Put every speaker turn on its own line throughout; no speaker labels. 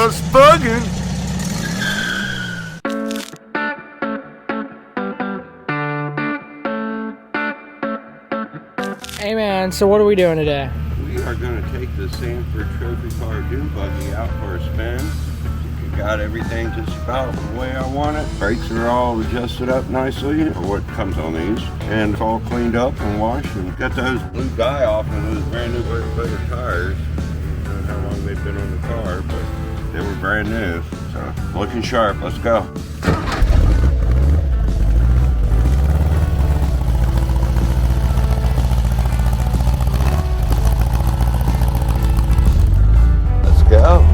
just bugging.
Hey man, so what are we doing today?
We are going to take the Sanford trophy car Dune Buggy out for a spin. Got everything just about the way I want it. Brakes are all adjusted up nicely, or what comes on these, and it's all cleaned up and washed, and got those blue dye off of those brand new better tires. I don't know how long they've been on the car, but they were brand new, so looking sharp. Let's go. Let's go.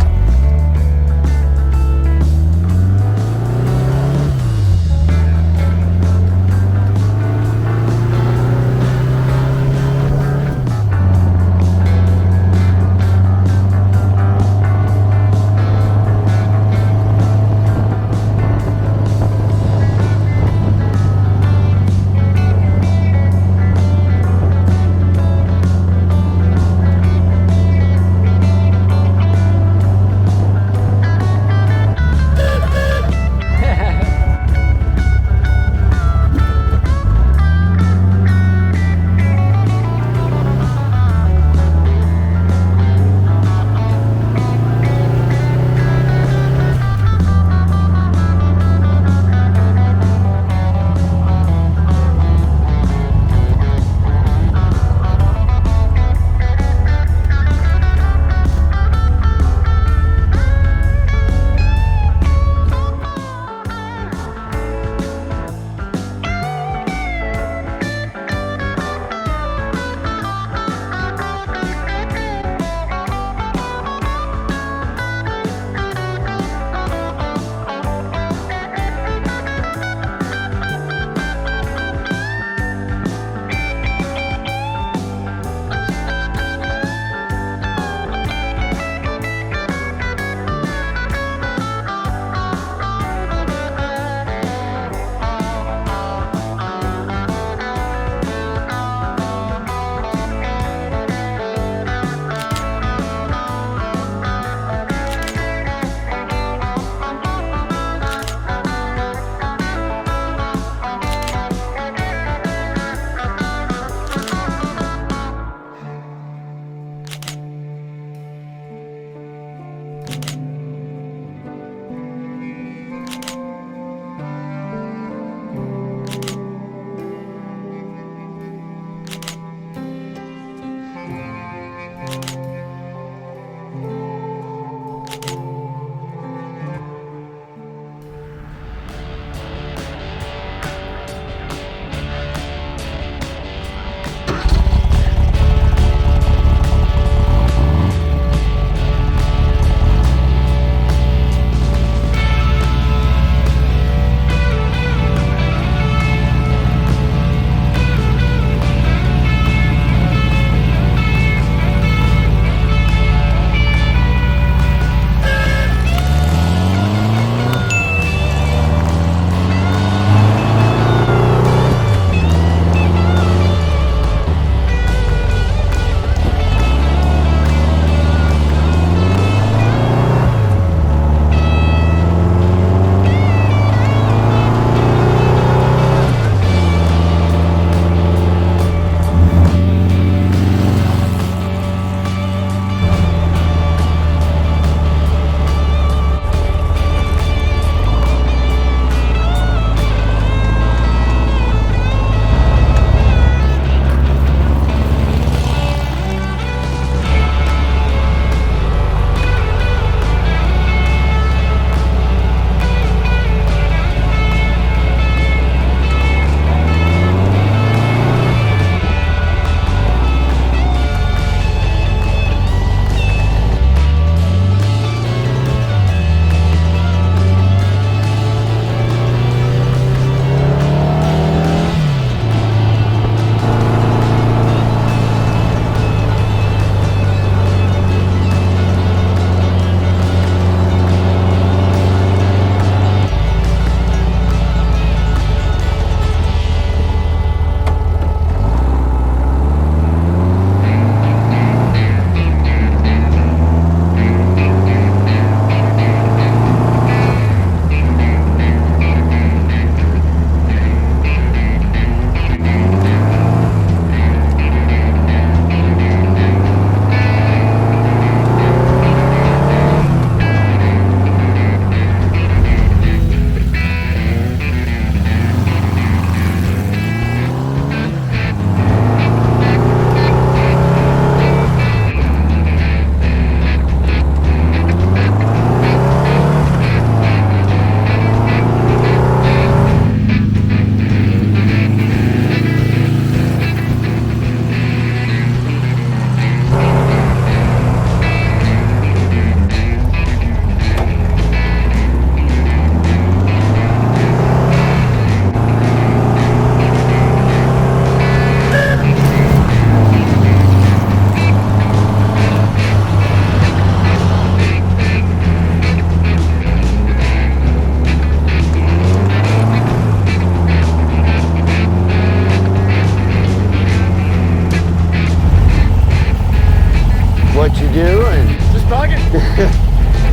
What you doing?
Just bugging.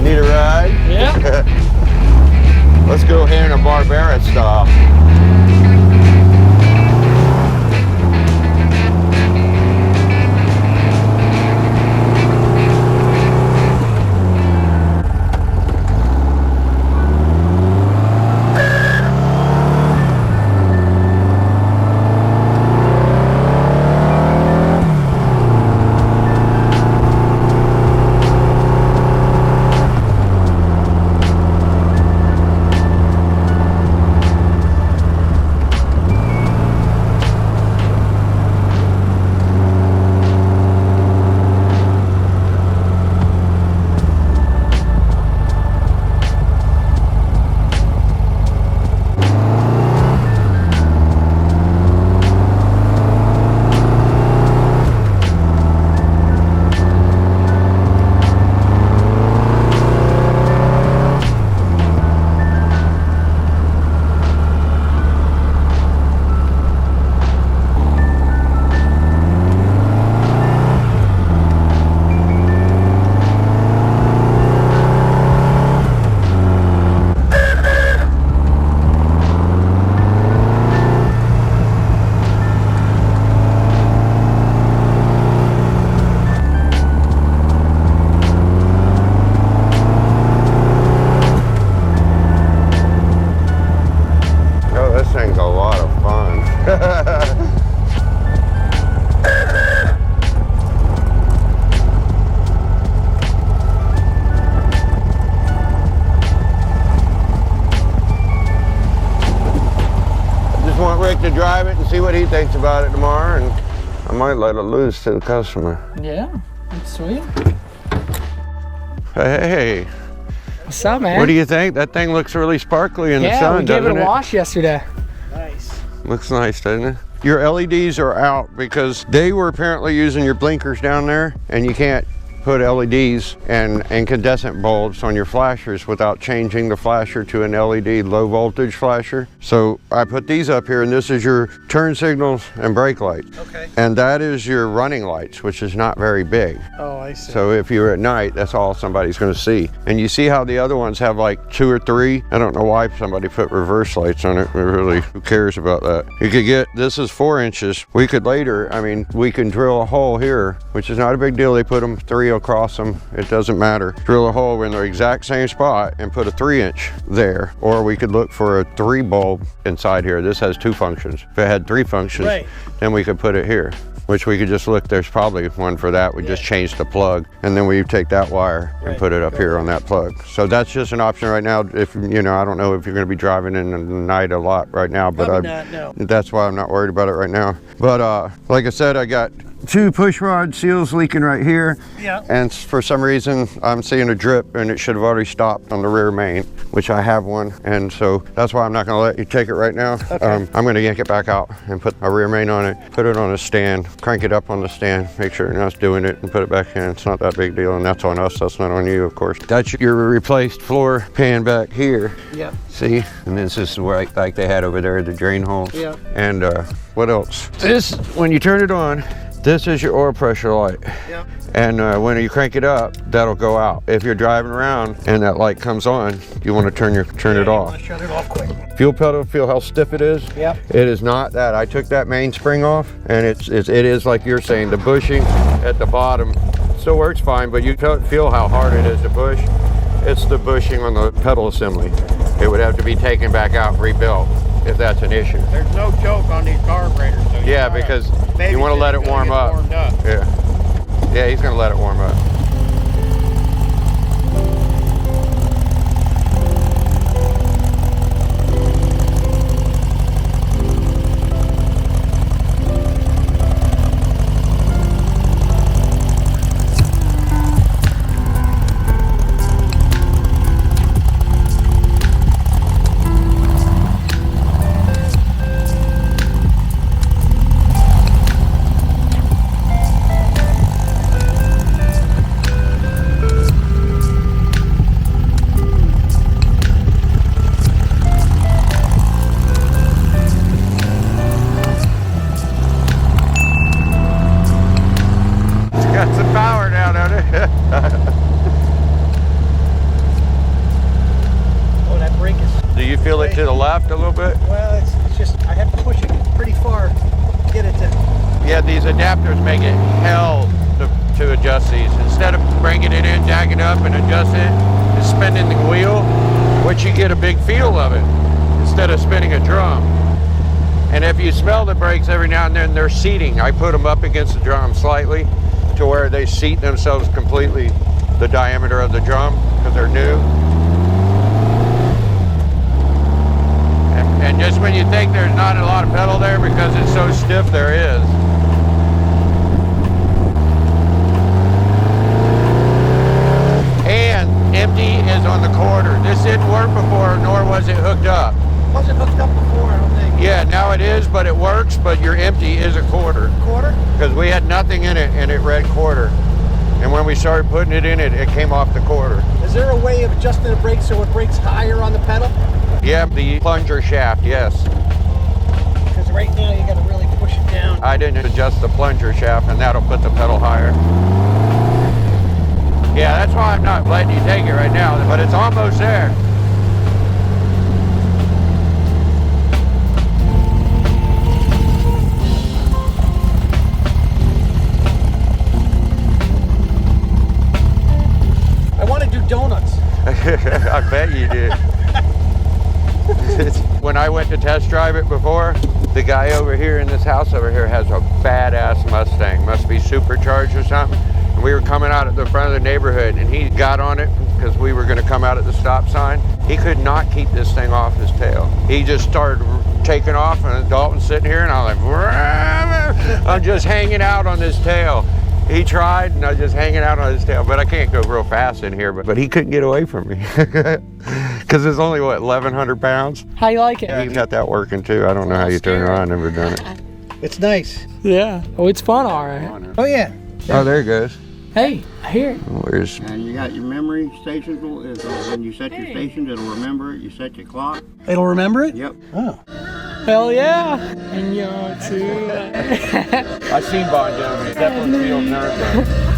Need a ride?
Yeah.
Let's go Hanna-Barbera style. To drive it and see what he thinks about it tomorrow, and I might let it loose to the customer.
Yeah, that's sweet.
Hey,
what's up, man?
What do you think? That thing looks really sparkly in the sun, doesn't it?
Yeah, we gave it a wash yesterday.
Nice. Looks nice, doesn't it? Your LEDs are out because they were apparently using your blinkers down there, and you can't put LEDs and incandescent bulbs on your flashers without changing the flasher to an LED low voltage flasher. So I put these up here, and this is your turn signals and brake lights.
Okay.
And that is your running lights, which is not very big.
Oh, I see.
So if you're at night, that's all somebody's going to see. And you see how the other ones have like 2 or 3? I don't know why somebody put reverse lights on it. Really, who cares about that? You could get, this is 4 inches. We could later, I mean, we can drill a hole here, which is not a big deal. They put them 3 across them. It doesn't matter. Drill a hole in the exact same spot and put a 3-inch there. Or we could look for a 3 bulb inside here. This has 2 functions. If it had 3 functions,
right,
then we could put it here, which we could just look. There's probably one for that. We just change the plug, and then we take that wire and put it up here on that plug. So that's just an option right now. If you know, I don't know if you're going to be driving in the night a lot right now, but
no.
That's why I'm not worried about it right now. But like I said, I got 2 push rod seals leaking right here. Yeah. And for some reason, I'm seeing a drip, and it should have already stopped on the rear main, which I have one. And so that's why I'm not going to let you take it right now. Okay. I'm going to yank it back out and put a rear main on it, put it on a stand, crank it up on the stand, make sure you're not doing it, and put it back in. It's not that big deal, and that's on us. That's not on you, of course. That's your replaced floor pan back here.
Yep.
See? And this is where, like they had over there, the drain hole.
Yeah.
And what else? This, when you turn it on, this is your oil pressure light. Yep. And when you crank it up, that'll go out. If you're driving around and that light comes on, you want to turn it off.
Shut it off quick.
Fuel pedal, feel how stiff it is?
Yep.
It is not that. I took that main spring off, and it is like you're saying, the bushing at the bottom still works fine, but you feel how hard it is to bush. It's the bushing on the pedal assembly. It would have to be taken back out, rebuilt, if that's an issue.
There's no choke on these carburetors. So
yeah, because you want to let it warm up. Yeah, he's going to let it warm up. on it.
Oh, that brake is...
Do you feel it to the left a little bit?
Well, it's just, I have to push it pretty far to get it to...
Yeah, these adapters make it hell to adjust these. Instead of bringing it in, jacking up and adjust it, and spinning the wheel, which you get a big feel of it, instead of spinning a drum. And if you smell the brakes every now and then, they're seating. I put them up against the drum slightly to where they seat themselves completely the diameter of the drum because they're new. And just when you think there's not a lot of pedal there because it's so stiff, there is. And empty is on the quarter. This didn't work before, nor was it hooked up.
Wasn't hooked up before, I don't think.
Yeah, now it is, but it works, but your empty is a quarter.
Quarter?
Because we had nothing in it, and it read quarter. And when we started putting it in it came off the quarter.
Is there a way of adjusting the brake so it brakes higher on the pedal?
Yeah, the plunger shaft, yes.
Because right now you got to really push it down.
I didn't adjust the plunger shaft, and that'll put the pedal higher. Yeah, that's why I'm not letting you take it right now, but it's almost there.
I want to do donuts.
I bet you did. When I went to test drive it before, the guy over here in this house over here has a badass Mustang. Must be supercharged or something. And we were coming out at the front of the neighborhood and he got on it because we were going to come out at the stop sign. He could not keep this thing off his tail. He just started taking off and Dalton's sitting here and I'm like, I'm just hanging out on this tail. He tried and I was just hanging out on his tail, but I can't go real fast in here, but he couldn't get away from me. Because it's only, what, 1,100 pounds?
How you like it?
He got that working too. I don't know how you turn it on, I've never done it.
It's nice.
Yeah. Oh, it's fun, all right.
Oh, yeah.
Oh, there it goes.
Hey, I hear it.
Where's...
And you got your memory stations. When you set your stations, it'll remember it. You set your clock.
It'll remember it?
Yep.
Oh.
Hell yeah. And you're too.
I seen Bon doing it. Definitely feels nervous.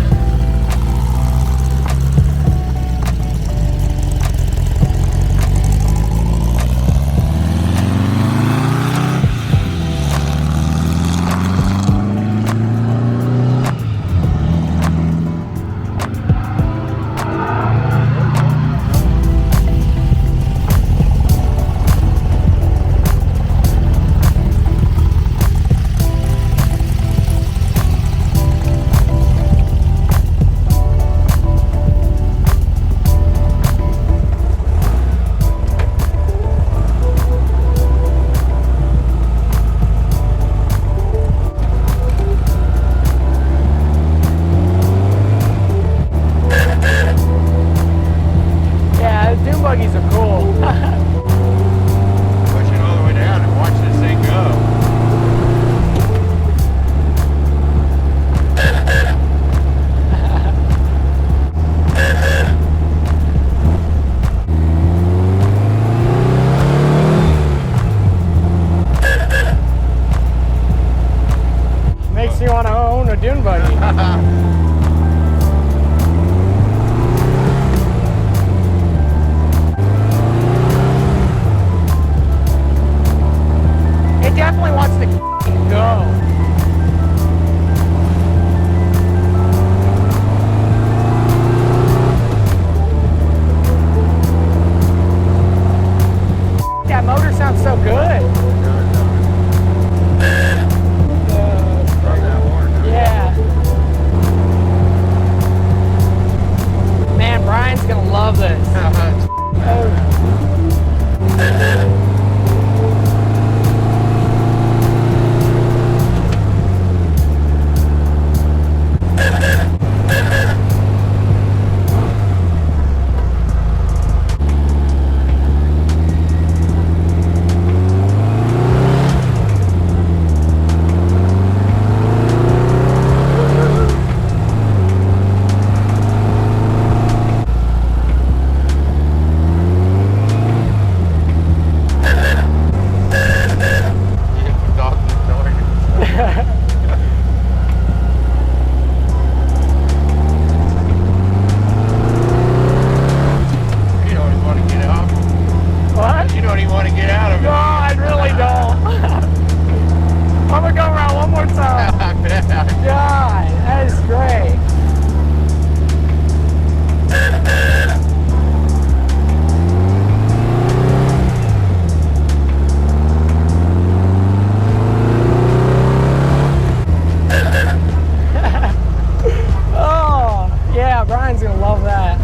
Brian's gonna love that.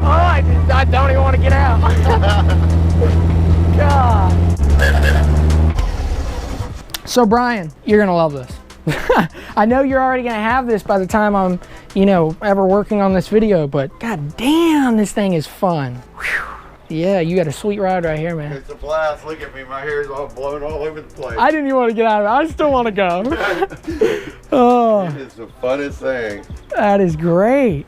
Oh, I don't even want to get out. God. So Brian, you're gonna love this. I know you're already gonna have this by the time I'm, you know, ever working on this video, but god damn, this thing is fun. Whew. Yeah, you got a sweet ride right here, man.
It's a blast. Look at me. My hair's all blown all over the place.
I didn't even want to get out of it. I still want to go. Oh,
It is the funnest thing.
that is great.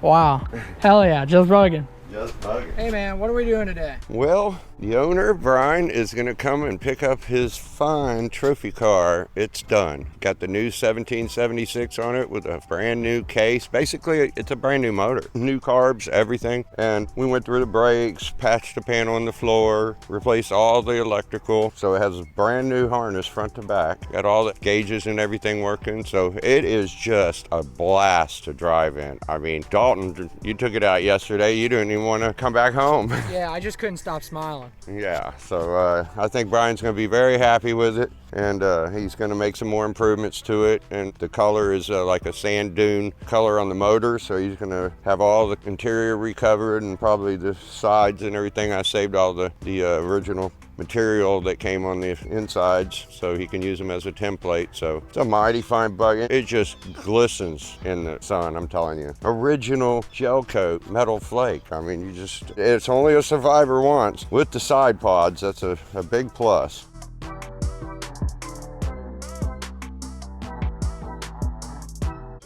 Wow. Hell yeah, just bugging.
Just bugging.
Hey man, what are we doing today?
Well, the owner, Brian, is going to come and pick up his fine trophy car. It's done. Got the new 1776 on it with a brand new case. Basically, it's a brand new motor. New carbs, everything. And we went through the brakes, patched the panel on the floor, replaced all the electrical. So it has a brand new harness front to back. Got all the gauges and everything working. So it is just a blast to drive in. I mean, Dalton, you took it out yesterday. You didn't even want to come back home.
Yeah, I just couldn't stop smiling.
Yeah, so I think Brian's going to be very happy with it, and he's going to make some more improvements to it. And the color is like a sand dune color on the motor, so he's going to have all the interior recovered and probably the sides and everything. I saved all the original material that came on the insides so he can use them as a template. So it's a mighty fine bug. It just glistens in the sun, I'm telling you. Original gel coat metal flake. I mean, it's only a survivor once. With the side pods, that's a big plus.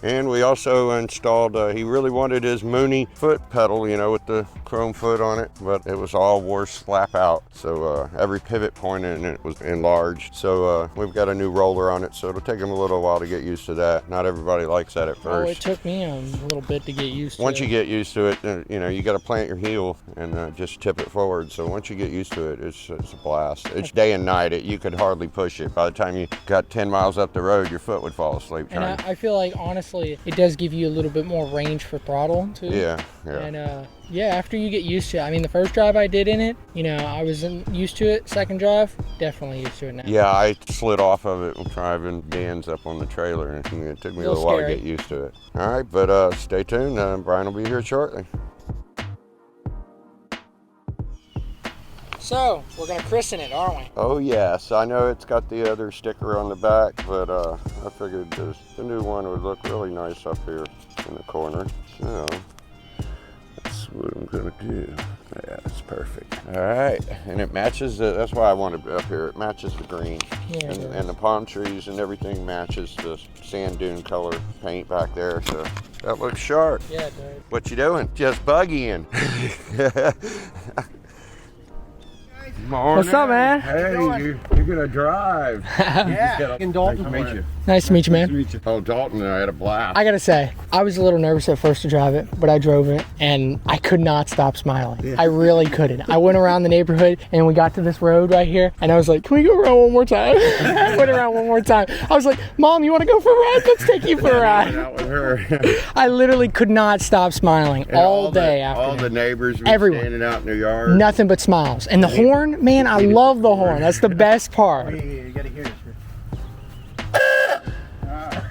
And we also installed, he really wanted his Mooney foot pedal, you know, with the chrome foot on it, but it was all wore slap out. So every pivot point in it was enlarged. So we've got a new roller on it, so it'll take him a little while to get used to that. Not everybody likes that at first.
Oh, it took me a little bit to get used to.
Once you get used to it, you know, you got to plant your heel and just tip it forward. So once you get used to it, it's a blast. It's day and night. You could hardly push it. By the time you got 10 miles up the road, your foot would fall asleep.
And I feel like, honestly, it does give you a little bit more range for throttle too.
Yeah.
And yeah, after you get used to it, I mean, the first drive I did in it, you know, I wasn't used to it. Second drive, definitely used to it now.
Yeah, I slid off of it driving Dan's up on the trailer, and it took me a little while to get used to it. All right, but stay tuned. Brian will be here shortly.
So, we're going to christen it, aren't we?
Oh, yes. I know it's got the other sticker on the back, but I figured the new one would look really nice up here in the corner. So, that's what I'm going to do. Yeah, it's perfect. All right. And it matches, that's why I wanted it up here. It matches the green.
Yeah,
and the palm trees and everything matches the sand dune color paint back there. So, that looks sharp.
Yeah, it does.
What you doing? Just buggying. Morning.
What's up, man?
Hey, you're gonna drive.
Yeah. In Dalton.
Nice to meet you.
Nice to meet you, man.
Oh, Dalton and I had a blast.
I gotta say, I was a little nervous at first to drive it, but I drove it and I could not stop smiling. Yeah. I really couldn't. I went around the neighborhood and we got to this road right here and I was like, can we go around one more time? I went around one more time. I was like, Mom, you wanna go for a ride? Let's take you for a ride.
Out with her.
I literally could not stop smiling all day after
all
that.
the neighbors were
Everyone.
standing out in the yard.
Nothing but smiles. And the horn, man, I love the horn. That's the best part.
Yeah, you gotta hear this.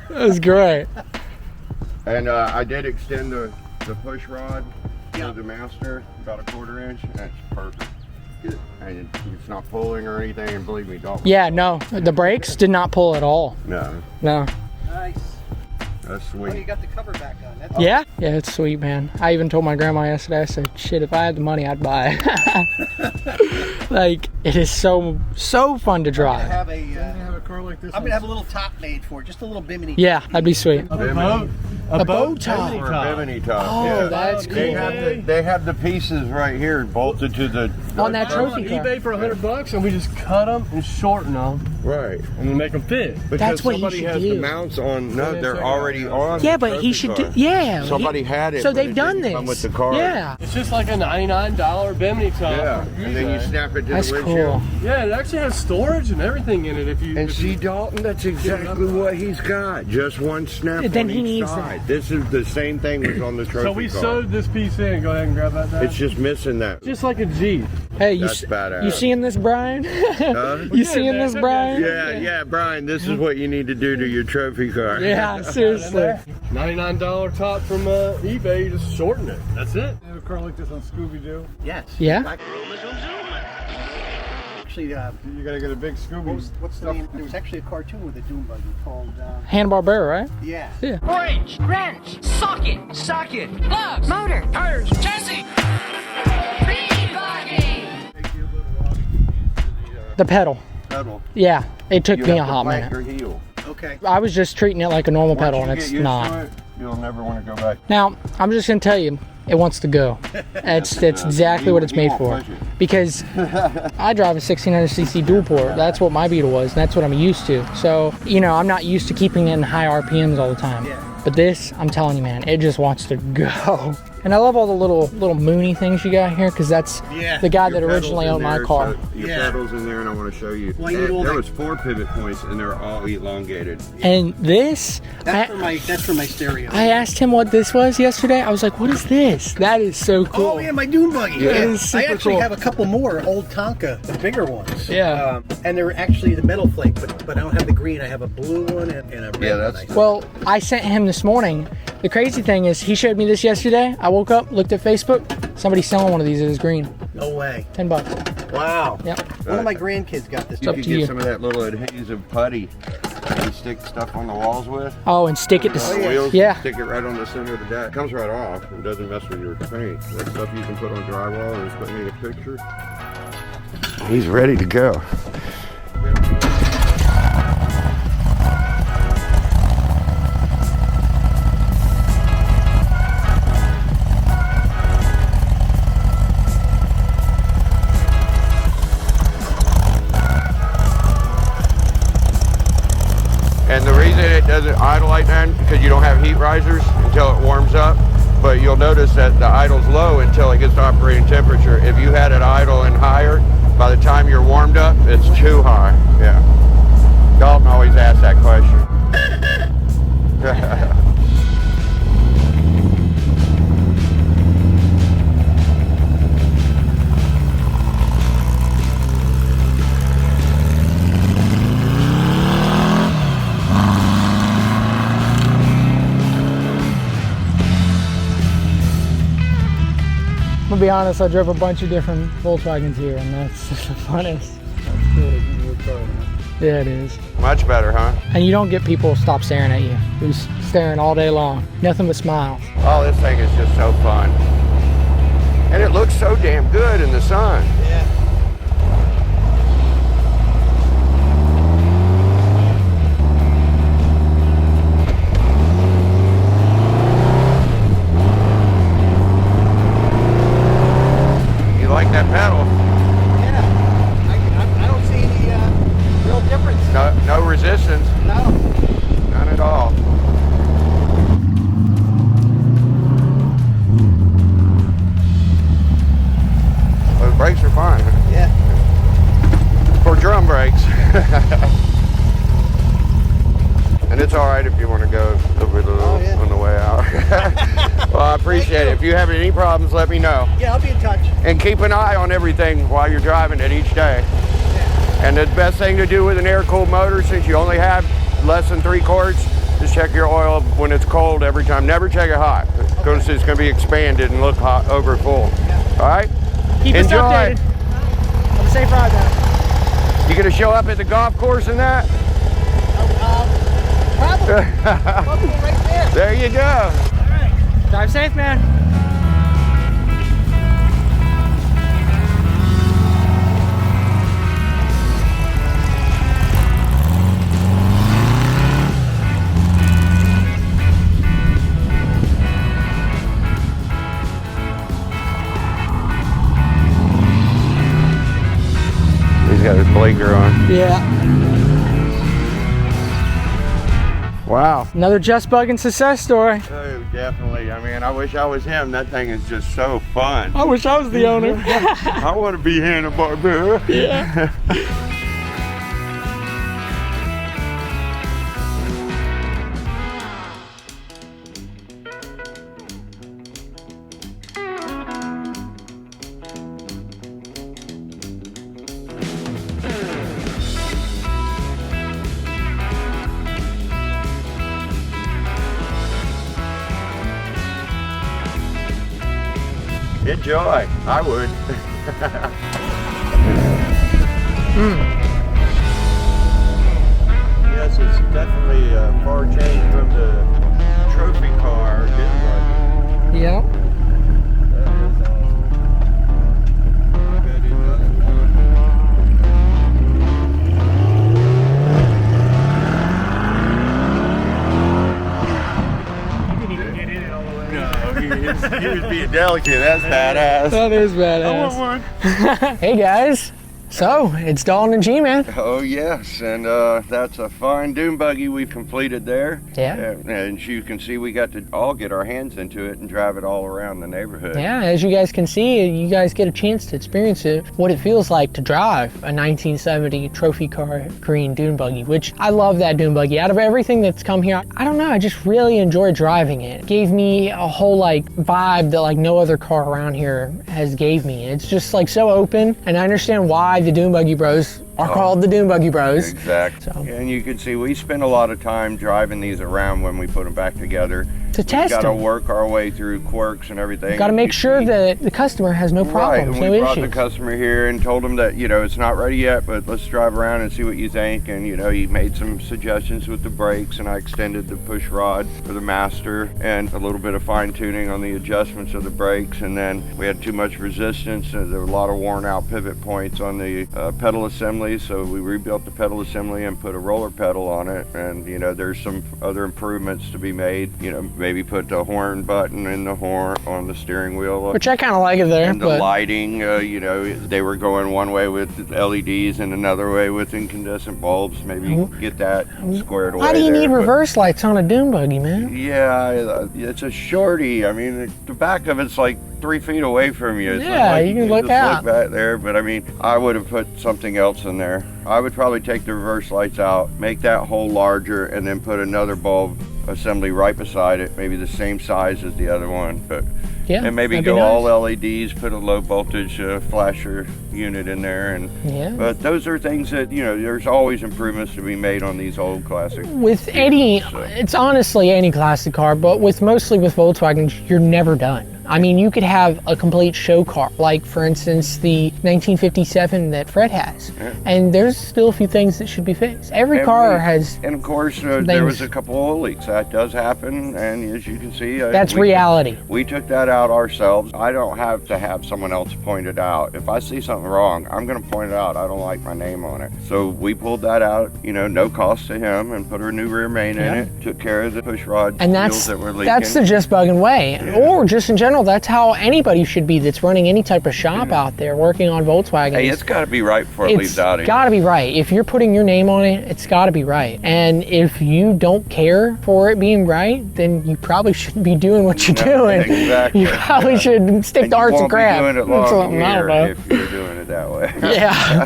That was great.
And I did extend the push rod to the master about a 1/4 inch. That's perfect. And it's not pulling or anything, and believe me, Dalton.
Yeah, no, the brakes did not pull at all.
No.
No.
Nice.
That's
Oh, you
sweet.
got the cover back on. That's
Yeah? Yeah, it's sweet, man. I even told my grandma yesterday, I said, shit, if I had the money, I'd buy it. Like, it is so fun to
I'm
drive.
gonna have a
car like this.
I'm gonna have a little top made for it, just a little bimini.
Yeah, that'd be sweet.
A
bow tie.
Or a bimini top.
Oh,
yeah.
that's
They
cool.
have the pieces right here bolted to the
On that
On
trophy car.
eBay for $100, and we just cut them and shorten them,
right.
and we make them fit.
Because
That's what he
somebody
should
has
do.
the mounts on. No,
Yeah,
they're
check it
already on.
Yeah,
the
but he
trophy
should
car.
do, yeah.
Somebody had it.
So
but
they've
it
done
didn't
this.
come with the car.
Yeah.
It's just like a $99 bimini top.
Yeah.
from
And then you
eBay.
snap it to
That's
the windshield.
cool.
Yeah, it actually has storage and everything in it. If you
And see, Dalton, that's exactly what he's got. Just one snap
Then
on
he
each
needs
side.
that.
This is the same thing was on the trophy
so we
car.
sewed this piece in. Go ahead and grab that.
It's just missing that.
Just like a Jeep.
Hey,
That's badass.
you seeing this, Brian? You seeing this, Brian?
Yeah, Brian, this is what you need to do to your trophy car.
Yeah, seriously.
$99 top from eBay, you just shorten it. That's it.
You have a car like this on Scooby-Doo?
Yes.
Yeah?
Actually,
You gotta get a big Scooby.
what's the name? There was actually a cartoon with a Dune Buggy called,
Hanna-Barbera, right?
yeah.
Wrench, wrench, socket, plugs, motor, tires, chassis.
The pedal.
Pedal.
Yeah, it took
You
me a
have to
hot
plant
minute.
your heel.
Okay.
I was just treating it like a normal
Once
pedal,
you
and
get
it's
used
not.
to it, you'll never want to go back.
Now, I'm just gonna tell you, it wants to go. It's exactly what it's made for. Because I drive a 1600cc dual port. That's what my Beetle was, and that's what I'm used to. So, you know, I'm not used to keeping it in high RPMs all the time.
Yeah.
But this, I'm telling you, man, it just wants to go. And I love all the little moony things you got here, because that's the guy that
Your
originally
pedals
owned
in
my
there,
car.
so your
Yeah.
pedals in there, and I want to show you.
Well, you need all
there
that-
was 4 pivot points, and they're all elongated.
And this,
That's for my stereo.
I asked him what this was yesterday. I was like, what is this? That is so cool.
Oh yeah, my Dune Buggy.
Yeah,
Yeah.
it's
I
super
actually
cool.
have a couple more old Tonka, the bigger ones.
Yeah.
And they're actually the metal flake, but I don't have the green. I have a blue one and a red
Yeah,
one.
that's-
Well, I sent him this morning. The crazy thing is, he showed me this yesterday. I woke up, looked at Facebook. Somebody's selling one of these. It is green.
No way.
$10.
Wow.
Yep.
One of my grandkids got this.
You
up
could
to
get
you.
some of that little adhesive putty you stick stuff on the walls with.
Oh, and stick it to.
The wheels,
Yeah.
stick it right on the center of the deck. Comes right off. It doesn't mess with your paint. That stuff you can put on drywall and just put me in a picture. He's ready to go. And the reason it doesn't idle like that, because you don't have heat risers until it warms up. But you'll notice that the idle's low until it gets to operating temperature. If you had it idle and higher, by the time you're warmed up, it's too high. Yeah. Dalton always asks that question.
I'm gonna be honest, I drove a bunch of different Volkswagens here, and that's the funnest. Yeah, it is.
Much better, huh?
And you don't get people stop staring at you. Who's staring all day long. Nothing but smiles.
Oh, this thing is just so fun. And it looks so damn good in the sun.
Yeah.
You like that pedal?
Yeah. I don't see any real difference.
No resistance.
No.
None at all. Well, the brakes are fine.
Yeah.
For drum brakes. And it's all right if you want to go over the
yeah.
on the way out. Well, I appreciate it. If you have any problems, let me know.
Yeah, I'll be in touch.
And keep an eye on everything while you're driving it each day. And the best thing to do with an air-cooled motor, since you only have less than 3 quarts, is check your oil when it's cold every time. Never check it hot, because it's going to be expanded and look hot over full. All right?
Keep us
Enjoy.
updated. Have a safe ride, man.
You going to show up at the golf course and that?
Probably. I'll be right there.
There you go.
Drive safe, man.
He's got his blinker on.
Yeah.
Wow.
Another Just Buggin success story.
Oh, definitely. I mean, I wish I was him. That thing is just so fun.
I wish I was the owner.
I want to be Hanna-Barbera.
Yeah.
Enjoy. I would. Yes, it's definitely a far change from the trophy car Dune Buggy.
Yep.
That is awesome. Bet it doesn't want.
You didn't even get in it all the way.
No, he was being delicate. That's badass.
That is
I
badass.
want one.
Hey guys, so it's Dalton and G-Man.
Oh yes, and that's a fine Dune Buggy we've completed there.
Yeah.
And as you can see, we got to all get our hands into it and drive it all around the neighborhood.
Yeah, as you guys can see, you guys get a chance to experience it, what it feels like to drive a 1970 trophy car green Dune Buggy, which I love that Dune Buggy. Out of everything that's come here, I don't know, I just really enjoy driving it. It gave me a whole like vibe that like no other car around here has gave me. It's just like so open, and I understand why the Dune Buggy Bros are called the Dune Buggy Bros.
Exactly.
So.
And you can see we spend a lot of time driving these around when we put them back together.
To test
Got to
them.
work our way through quirks and everything.
Got to make sure that the customer has no
Right,
problems,
and
no
we brought
issues.
the customer here and told him that, you know, it's not ready yet, but let's drive around and see what you think. And, you know, he made some suggestions with the brakes, and I extended the push rod for the master and a little bit of fine tuning on the adjustments of the brakes. And then we had too much resistance, and there were a lot of worn out pivot points on the pedal assembly. So we rebuilt the pedal assembly and put a roller pedal on it. And, you know, there's some other improvements to be made. You know, maybe put the horn button in the horn on the steering wheel.
Which I kind of like it there.
And the
but
lighting, you know, they were going one way with LEDs and another way with incandescent bulbs. Maybe get that squared away.
why do you
there,
need
but-
reverse lights on a Dune Buggy, man?
Yeah, it's a shorty. I mean, the back of it's like 3 feet away from you. It's not
Yeah,
like
you can
just
look out.
back there. But I mean, I would have put something else in there. I would probably take the reverse lights out, make that hole larger, and then put another bulb assembly right beside it, maybe the same size as the other one. But
Yeah,
and maybe
that'd be
go
nice.
all LEDs, put a low voltage flasher unit in there, and
Yeah.
but those are things that, you know, there's always improvements to be made on these old classic.
With any, it's honestly any classic car, but mostly with Volkswagens, you're never done. I mean, you could have a complete show car, like for instance the 1957 that Fred has, and there's still a few things that should be fixed. Every car has.
And of course, there was a couple oil leaks. That does happen, and as you can see,
That's reality.
We took that out ourselves. I don't have to have someone else point it out. If I see something wrong, I'm going to point it out. I don't like my name on it. So we pulled that out, you know, no cost to him, and put our new rear main in it. Took care of the push rod
And
seals that were leaking.
that's the just bugging way, or just in general. That's how anybody should be that's running any type of shop out there working on Volkswagens.
Hey, it's got to be right before it leaves out of
It's
here.
got to be right. If you're putting your name on it, it's got to be right. And if you don't care for it being right, then you probably shouldn't be doing what you're doing.
Exactly.
You probably should stick
And
to
you
arts and
won't be
crafts.
doing it
That's
long
what I don't know.
here if you're doing it that way.
Yeah,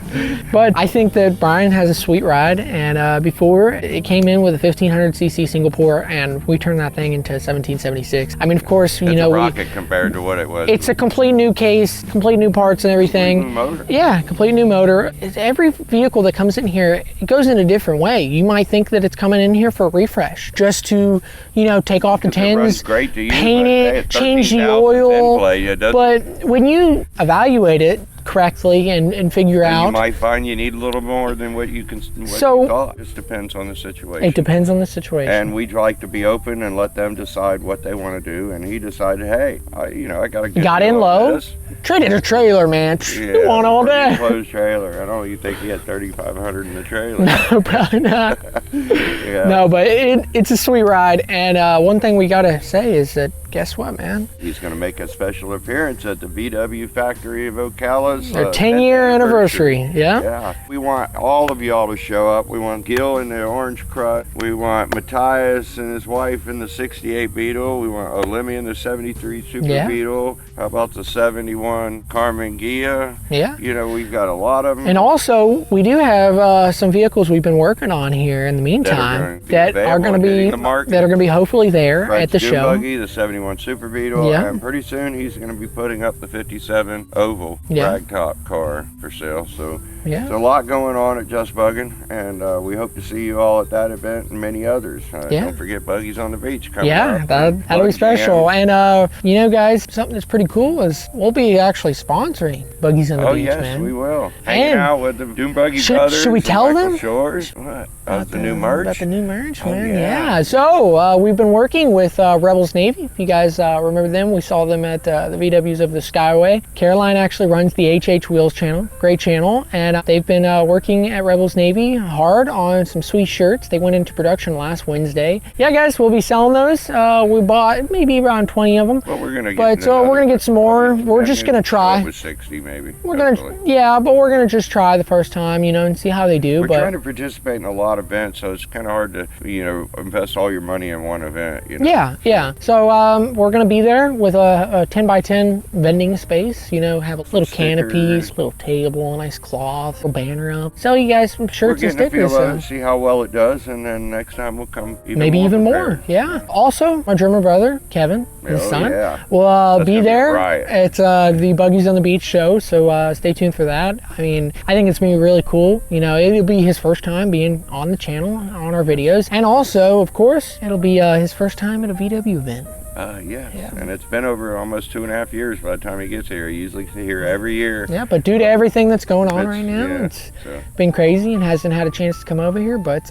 but I think that Brian has a sweet ride, and before it came in with a 1500cc single pour, and we turned that thing into 1776. I mean, of course, you
It's
know,
a rocket compared to what it was.
it's a complete new case, complete new parts and everything.
New motor.
Yeah, complete new motor. Every vehicle that comes in here, it goes in a different way. You might think that it's coming in here for a refresh, just to, you know, take off the
It runs
tins,
great to use,
paint
but, hey,
it,
it's
change the
13,000
oil.
pin play. It doesn't-
But when you evaluate it correctly and figure
And
out,
you might find you need a little more than what you can. What
So-
you thought. It just depends on the situation.
it depends on the situation.
And we'd like to be open and let them decide what they want to do. And he decided, hey, I got to get
Got in low, traded a trailer, man.
Yeah,
One all day.
Closed trailer. I don't. You think he had 3,500 in the trailer?
No, probably not.
Yeah.
No, but it's a sweet ride. And one thing we gotta say is that, guess what, man?
He's going to make a special appearance at the VW factory of Ocala's.
Their 10-year anniversary. Yeah.
Yeah, we want all of y'all to show up. We want Gil in the orange crut. We want Matthias and his wife in the 68 Beetle. We want Olimi in the 73 Super
Yeah.
Beetle. How about the 71 Carmen Gia?
Yeah.
You know, we've got a lot of them.
And also, we do have some vehicles we've been working on here in the meantime that are going to be
hitting the market.
that are going to be hopefully there
Right,
at the
Dune
show.
Buggy, the 71 Super Beetle,
Yeah.
and pretty soon he's going to be putting up the 57 Oval.
Yeah.
ragtop car for sale. So
Yeah.
there's a lot going on at Just Buggin, and we hope to see you all at that event and many others.
Yeah.
Don't forget Buggies on the Beach coming
Yeah,
up.
that'll be
Bug
special.
Jam.
And you know, guys, something that's pretty cool is we'll be actually sponsoring Buggies on the
Oh
Beach,
yes,
man.
we will. Hanging
And
out with the Dune Buggy
should
brothers.
we
and
tell
Michael
them?
Shores. What? About the new merch?
About the new merch,
Oh,
man.
yeah.
Yeah. So we've been working with Rebels Navy. If you guys remember them, we saw them at the VWs of the Skyway. Caroline actually runs the HH Wheels channel. Great channel. And they've been working at Rebels Navy hard on some sweet shirts. They went into production last Wednesday. Yeah, guys, we'll be selling those. We bought maybe around 20 of them.
Well, we're gonna get.
But we're gonna get some more. We're just gonna try.
It was 60 maybe.
We're gonna, yeah, but we're gonna just try the first time, you know, and see how they do.
We're
but
trying to participate in a lot of events, so it's kind of hard to, you know, invest all your money in one event. You know?
yeah, yeah. So we're gonna be there with a 10 by 10 vending space. You know, have a little canopies, little table, a nice cloth, a banner up. Sell you guys some
We're
shirts and
getting a feel
stickers.
of it, see how well it does, and then next time we'll come
Maybe even more.
prepared.
Yeah. Also, my drummer brother Kevin, his
Oh,
son,
yeah.
will
That's
be
gonna be a
there
riot.
at the Buggies on the Beach show. So stay tuned for that. I mean, I think it's gonna be really cool. You know, it'll be his first time being on the channel, on our videos, and also, of course, it'll be his first time at a VW event.
Yeah.
Yeah.
And it's been over almost 2.5 years by the time he gets here. He usually gets here every year.
Yeah, but due to everything that's going on
It's-
right now,
yeah,
it's
so.
been crazy and hasn't had a chance to come over here. But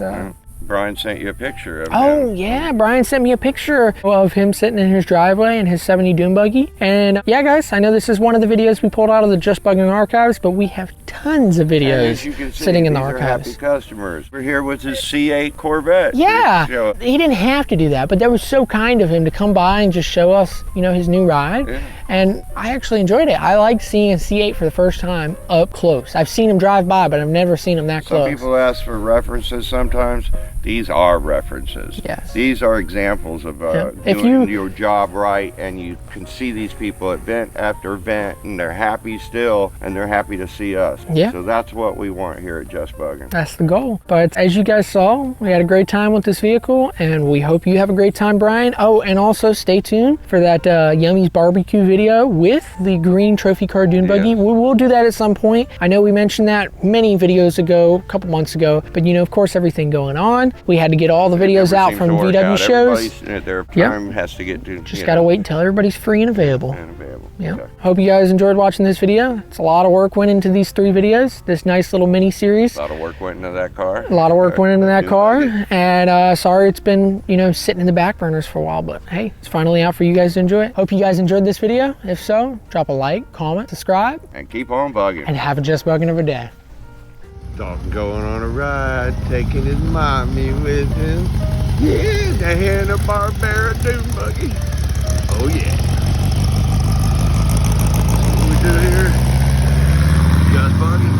Brian sent you a picture of
oh
him.
yeah, Brian sent me a picture of him sitting in his driveway in his 70 Dune Buggy. And yeah, guys, I know this is one of the videos we pulled out of the Just Bugging archives, but we have tons of
And as you
videos
can see,
sitting in the
these are
archives.
happy customers. We're here with his C8 Corvette.
Yeah,
to show-
he didn't have to do that, but that was so kind of him to come by and just show us, you know, his new ride.
Yeah.
And I actually enjoyed it. I liked seeing a C8 for the first time up close. I've seen him drive by, but I've never seen him that
Some
close.
people ask for references sometimes. These are references.
Yes.
These are examples of
Yeah. If
doing
you-
your job right, and you can see these people event after event, and they're happy still, and they're happy to see us.
Yeah.
So that's what we want here at Just Buggin'.
That's the goal. But as you guys saw, we had a great time with this vehicle, and we hope you have a great time, Brian. Oh, and also stay tuned for that Yummy's barbecue video with the green trophy car Dune Buggy.
Yes.
We will do that at some point. I know we mentioned that many videos ago, a couple months ago, but you know, of course, everything going on. We had to get all the
It
videos
never
out
seems
from
to work
VW
out.
shows.
Everybody's- Their
Yep.
time has to get to.
Just gotta wait until everybody's free and available.
And available.
Yeah.
Okay.
Hope you guys enjoyed watching this video. It's a lot of work went into these 3 videos, this nice little mini series.
A lot of work went into that car.
A lot of work went into that
Dune
car,
Buggy.
and sorry it's been, you know, sitting in the back burners for a while, but hey, it's finally out for you guys to enjoy it. Hope you guys enjoyed this video. If so, drop a like, comment, subscribe,
And keep on bugging.
and have a Just Bugging of a day.
Dalton going on a ride, taking his mommy with him. Yeah, the Hanna-Barbera Dune Buggy. Oh yeah. What we do here? Just bugging.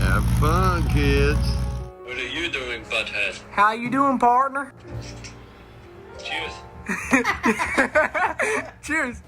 Have fun, kids.
What are you doing, butthead?
How you doing, partner?
Cheers.
Cheers.